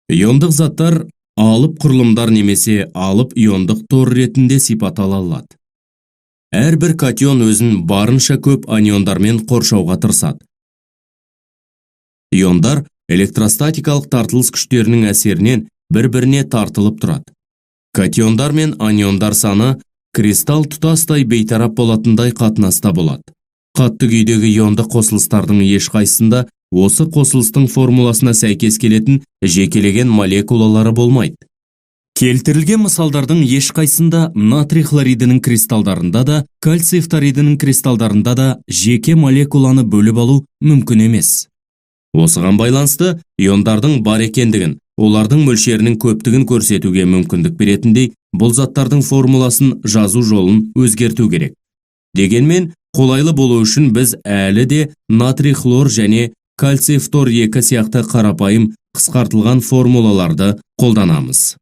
Иондық заттар алып құрылымдар немесе алып иондық тор ретінде сипаттала алады. Әрбір катион өзін барынша көп аниондармен қоршауға тырысады. Иондар электростатикалық тартылыс күштерінің әсерінен бір-біріне тартылып тұрады. Катиондар мен аниондар саны кристалл тұтастай бейтарап болатындай қатынаста болады. Қатты күйдегі иондық қосылыстардың ешқайсысында осы қосылыстың формуласына сәйкес келетін жекелеген молекулалары болмайды. Келтірілген мысалдардың ешқайсында натрий хлоридінің кристалдарында да, кальций фторидінің кристалдарында да жеке молекуланы бөліп алу мүмкін емес. Осыған байланысты иондардың бар екендігін, олардың мөлшерінің көптігін көрсетуге мүмкіндік беретіндей, бұл заттардың формуласын жазу жолын өзгерту керек. Дегенмен, қолайлы болу үшін біз әлі де натрий хлор және кальций фтор 2 сияқты қарапайым қысқартылған формулаларды қолданамыз.